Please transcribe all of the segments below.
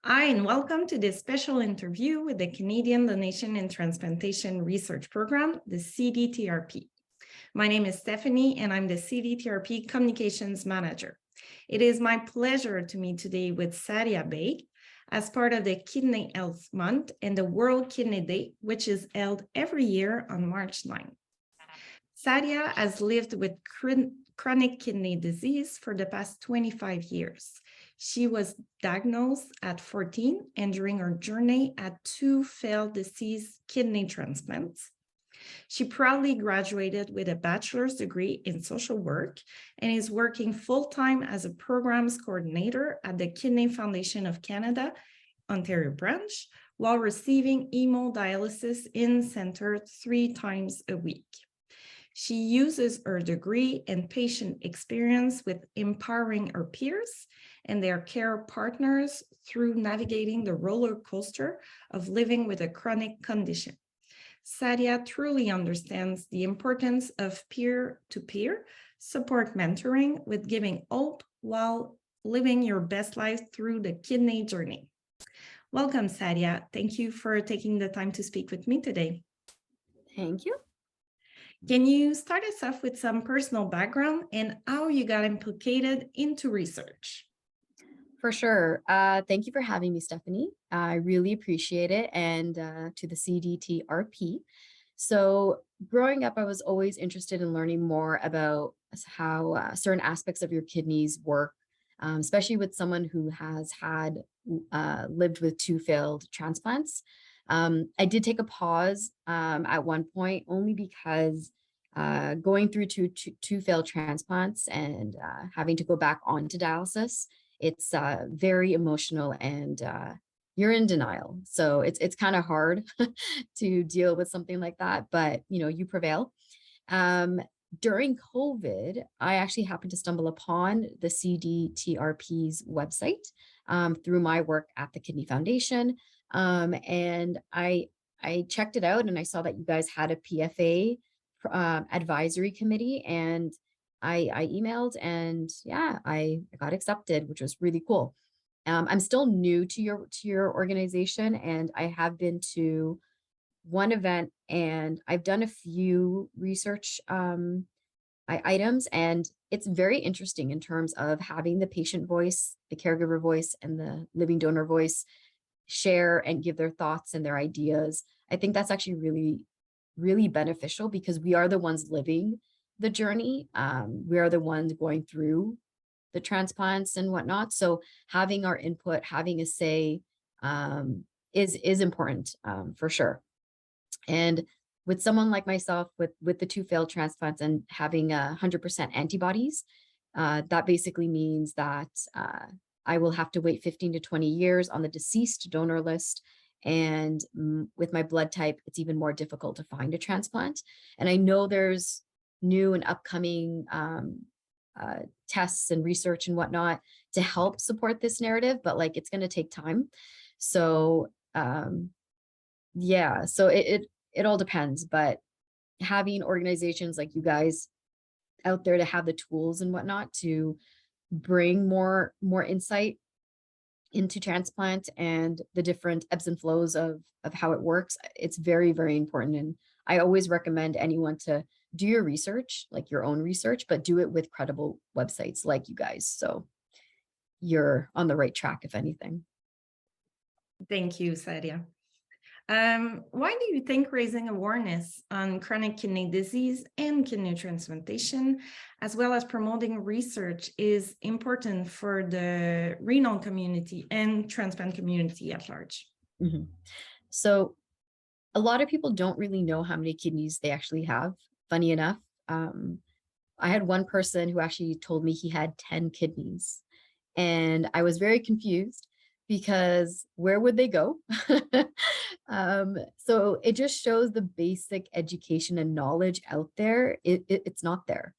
Hi, and welcome to this special interview with the Canadian Donation and Transplantation Research Program, the CDTRP. My name is Stéphanie, and I'm the CDTRP Communications Manager. It is my pleasure to meet today with Sadia Baig as part of the Kidney Health Month and the World Kidney Day, which is held every year on March 9th. Sadia has lived with chronic kidney disease for the past 25 years. She was diagnosed at 14 and during her journey had 2 failed deceased kidney transplants. She proudly graduated with a bachelor's degree in social work and is working full-time as a programs coordinator at the Kidney Foundation of Canada, Ontario branch, while receiving hemodialysis in center 3 times a week. She uses her degree and patient experience with empowering her peers and their care partners through navigating the roller coaster of living with a chronic condition. Sadia truly understands the importance of peer-to-peer support mentoring with giving hope while living your best life through the kidney journey. Welcome, Sadia. Thank you for taking the time to speak with me today. Thank you. Can you start us off with some personal background and how you got implicated into research? For sure. Thank you for having me, Stephanie. I really appreciate it. And to the CDTRP. So, growing up, I was always interested in learning more about how certain aspects of your kidneys work, especially with someone who has had lived with 2 failed transplants. I did take a pause at one point only because going through two failed transplants and having to go back onto dialysis, it's very emotional and you're in denial. So it's kind of hard to deal with something like that, but you prevail. Um, During COVID, I actually happened to stumble upon the CDTRP's website through my work at the Kidney Foundation. And I checked it out and I saw that you guys had a PFA advisory committee, and I emailed, and yeah, I got accepted, which was really cool. I'm still new to your organization, and I have been to one event, and I've done a few research items, and it's very interesting in terms of having the patient voice, the caregiver voice, and the living donor voice share and give their thoughts and their ideas. I think that's actually really, really beneficial because we are the ones living the journey. We are the ones going through the transplants and whatnot. So having our input, having a say, is important, for sure. And with someone like myself, with the 2 failed transplants and having 100% antibodies, that basically means that I will have to wait 15 to 20 years on the deceased donor list. And with my blood type, it's even more difficult to find a transplant. And I know there's new and upcoming tests and research and whatnot to help support this narrative, but like it's going to take time. So yeah, so it all depends, but having organizations like you guys out there to have the tools and whatnot to bring more insight into transplant and the different ebbs and flows of how it works, it's very, very important. And I always recommend anyone to do your research, like your own research, but do it with credible websites like you guys. So you're on the right track, if anything. Thank you, Sadia. Why do you think raising awareness on chronic kidney disease and kidney transplantation, as well as promoting research, is important for the renal community and transplant community at large? Mhm. So a lot of people don't really know how many kidneys they actually have. Funny enough, I had one person who actually told me he had 10 kidneys. And I was very confused because where would they go? So it just shows the basic education and knowledge out there. It's not there.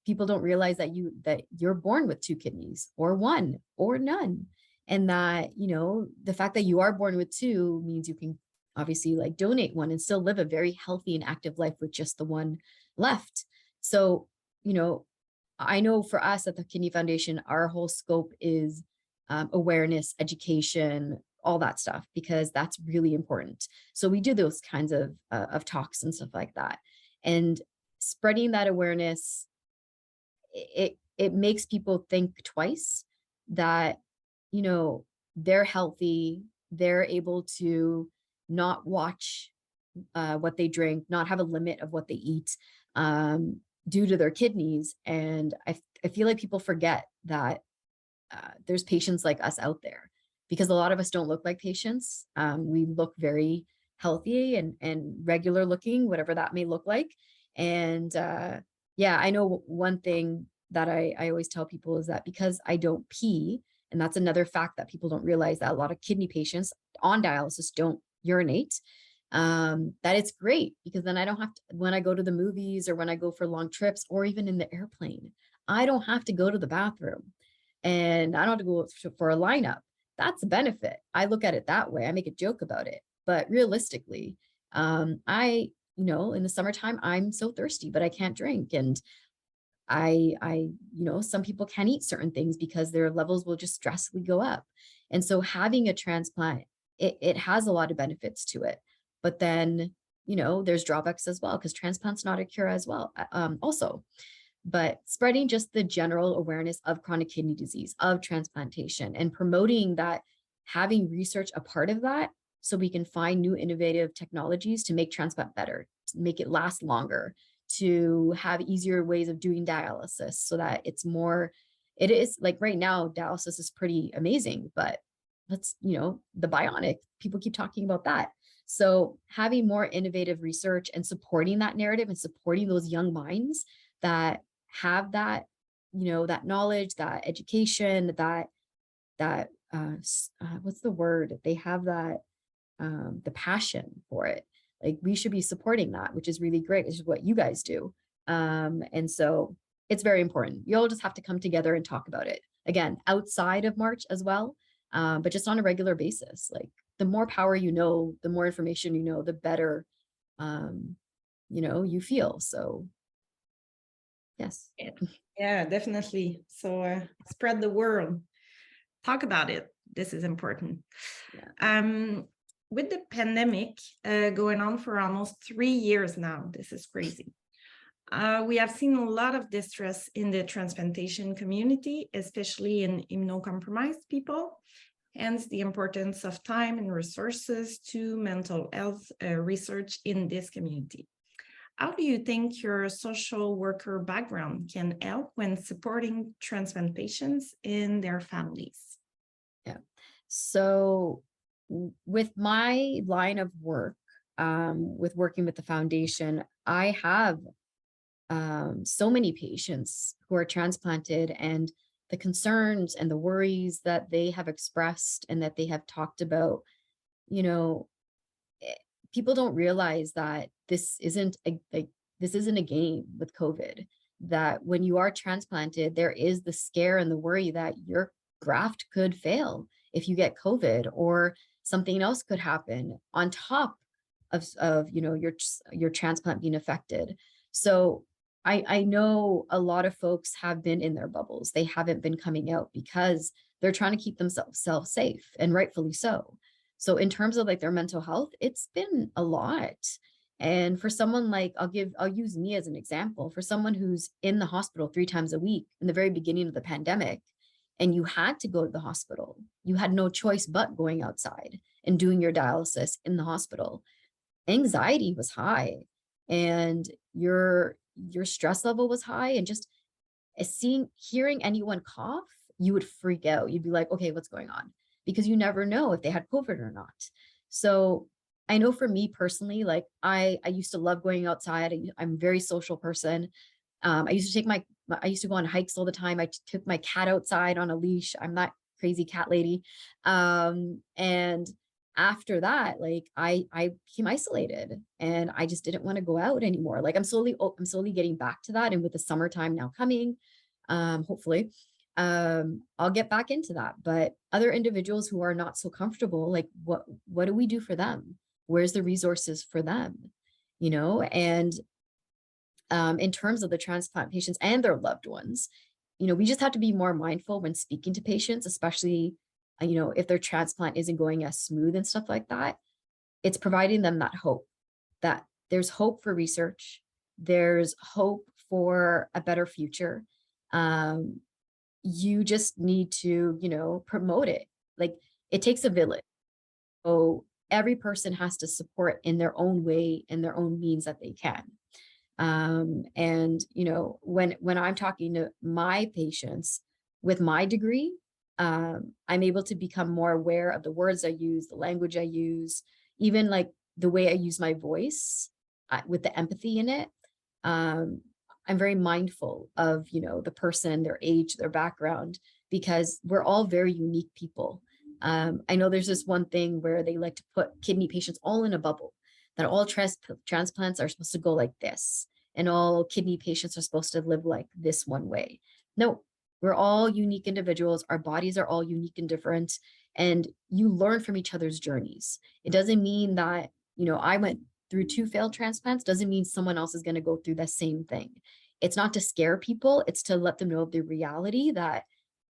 People don't realize that you're born with 2 kidneys or 1 or none. And that, the fact that you are born with 2 means you can obviously like donate 1 and still live a very healthy and active life with just the 1 left. So, I know for us at the Kidney Foundation, our whole scope is awareness, education, all that stuff, because that's really important. So we do those kinds of talks and stuff like that. And spreading that awareness, it makes people think twice that, you know, they're healthy, they're able to not watch what they drink, not have a limit of what they eat due to their kidneys. And I feel like people forget that there's patients like us out there, because a lot of us don't look like patients. We look very healthy and regular looking, whatever that may look like. And yeah, I know one thing that I always tell people is that because I don't pee, and that's another fact that people don't realize, that a lot of kidney patients on dialysis don't urinate, that it's great, because then I don't have to, when I go to the movies or when I go for long trips or even in the airplane, I don't have to go to the bathroom and I don't have to go for a lineup. That's a benefit. I look at it that way. I make a joke about it, but realistically, you know, in the summertime, I'm so thirsty, but I can't drink. And you know, some people can't eat certain things because their levels will just drastically go up. And so having a transplant, it has a lot of benefits to it. But then, you know, there's drawbacks as well, because transplant's not a cure as well, also. But spreading just the general awareness of chronic kidney disease, of transplantation, and promoting that, having research a part of that, so we can find new innovative technologies to make transplant better, to make it last longer, to have easier ways of doing dialysis, so that it's more, it is like right now, dialysis is pretty amazing, but let's, you know, the bionic, people keep talking about that. So having more innovative research and supporting that narrative and supporting those young minds that have that, you know, that knowledge, that education, what's the word? They have that, the passion for it. Like, we should be supporting that, which is really great. This is what you guys do. And so it's very important. You'll just have to come together and talk about it again, outside of March as well. But just on a regular basis. Like, the more power you know, the more information you know, the better, you know, you feel. So yes. Yeah, definitely. So spread the word, talk about it. This is important. Yeah. With the pandemic going on for almost 3 years now, this is crazy. We have seen a lot of distress in the transplantation community, especially in immunocompromised people, hence the importance of time and resources to mental health research in this community. How do you think your social worker background can help when supporting transplant patients in their families? Yeah. So with my line of work, with working with the foundation, I have so many patients who are transplanted, and the concerns and the worries that they have expressed and that they have talked about, you know, people don't realize that this isn't a game with COVID, that when you are transplanted, there is the scare and the worry that your graft could fail if you get COVID, or something else could happen on top of you know, your transplant being affected. So I know a lot of folks have been in their bubbles. They haven't been coming out because they're trying to keep themselves safe, and rightfully so. So in terms of like their mental health, it's been a lot. And for someone like, I'll use me as an example. For someone who's in the hospital 3 times a week in the very beginning of the pandemic, and you had to go to the hospital, you had no choice but going outside and doing your dialysis in the hospital. Anxiety was high, and your stress level was high, and just hearing anyone cough, you would freak out. You'd be like, okay, what's going on? Because you never know if they had COVID or not. So I know for me personally, like I used to love going outside. I'm a very social person. I used to go on hikes all the time. I took my cat outside on a leash. I'm that crazy cat lady. And after that, like I became isolated, and I just didn't want to go out anymore. Like I'm slowly getting back to that. And with the summertime now coming, hopefully, I'll get back into that. But other individuals who are not so comfortable, like what do we do for them? Where's the resources for them? You know, and in terms of the transplant patients and their loved ones, we just have to be more mindful when speaking to patients, especially, if their transplant isn't going as smooth and stuff like that. It's providing them that hope, that there's hope for research, there's hope for a better future. You just need to, promote it. Like, it takes a village. So every person has to support in their own way, in their own means that they can. And when I'm talking to my patients with my degree, I'm able to become more aware of the words I use, the language I use, even like the way I use my voice, with the empathy in it. um, I'm very mindful of, the person, their age, their background, because we're all very unique people. I know there's this one thing where they like to put kidney patients all in a bubble, that all transplants are supposed to go like this, and all kidney patients are supposed to live like this one way. No, we're all unique individuals. Our bodies are all unique and different, and you learn from each other's journeys. It doesn't mean that, I went through 2 failed transplants, doesn't mean someone else is going to go through the same thing. It's not to scare people, it's to let them know the reality that,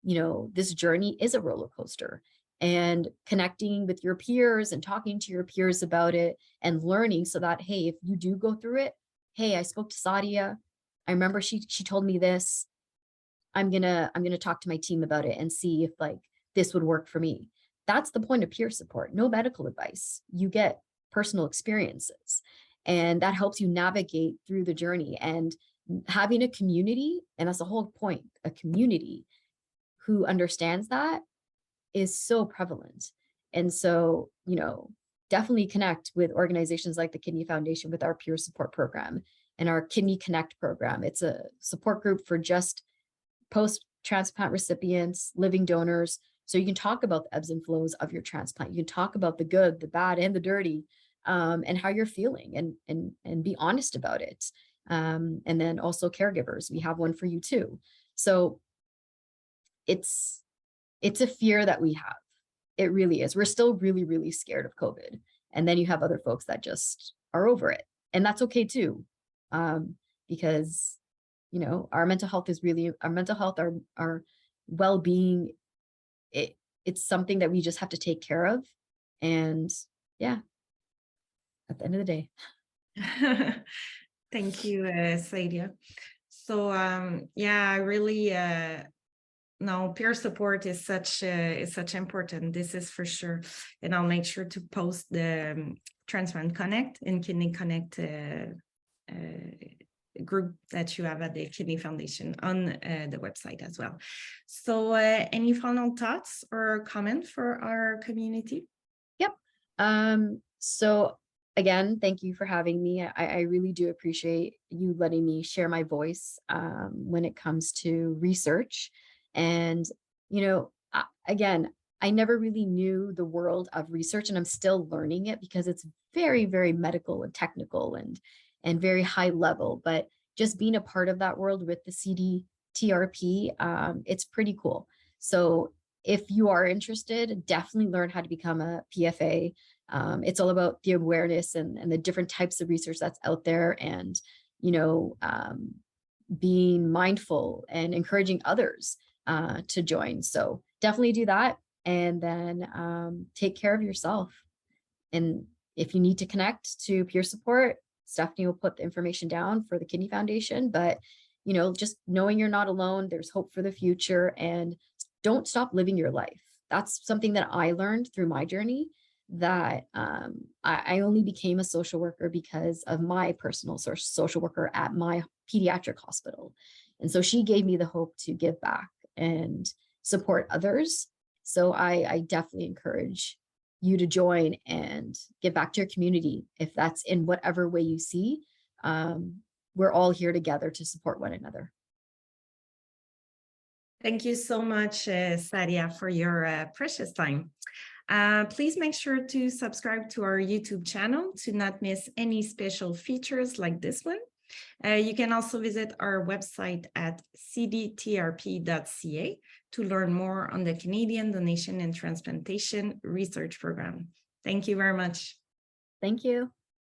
this journey is a roller coaster, and connecting with your peers and talking to your peers about it and learning, so that, hey, if you do go through it, hey, I spoke to Sadia. I remember she told me this. I'm gonna talk to my team about it and see if like this would work for me. That's the point of peer support. No medical advice. You get personal experiences, and that helps you navigate through the journey. And having a community, and that's the whole point, a community who understands that is so prevalent. And so, definitely connect with organizations like the Kidney Foundation with our peer support program and our Kidney Connect program. It's a support group for just post-transplant recipients, living donors. So you can talk about the ebbs and flows of your transplant. You can talk about the good, the bad, and the dirty, and how you're feeling, and be honest about it. And then also caregivers. We have one for you too. So it's a fear that we have. It really is. We're still really, really scared of COVID. And then you have other folks that just are over it. And that's okay too. Because, our mental health is really, our mental health, our well-being, it's something that we just have to take care of. And yeah, at the end of the day. Thank you, Sadia. So yeah, I really no, peer support is such important. This is for sure, and I'll make sure to post the Transplant Connect and Kidney Connect group that you have at the Kidney Foundation on the website as well. So any final thoughts or comment for our community? Yep. So again, thank you for having me. I really do appreciate you letting me share my voice when it comes to research. And, again, I never really knew the world of research, and I'm still learning it because it's very, very medical and technical and very high level. But just being a part of that world with the CDTRP, it's pretty cool. So if you are interested, definitely learn how to become a PFA. It's all about the awareness and the different types of research that's out there, and, being mindful and encouraging others to join. So definitely do that. And then take care of yourself. And if you need to connect to peer support, Stephanie will put the information down for the Kidney Foundation. But, just knowing you're not alone, there's hope for the future, and don't stop living your life. That's something that I learned through my journey, that I only became a social worker because of my personal social worker at my pediatric hospital. And so she gave me the hope to give back and support others. So I definitely encourage you to join and give back to your community, if that's in whatever way you see. We're all here together to support one another. Thank you so much, Sadia, for your precious time. Please make sure to subscribe to our YouTube channel to not miss any special features like this one. You can also visit our website at cdtrp.ca to learn more on the Canadian Donation and Transplantation Research Program. Thank you very much. Thank you.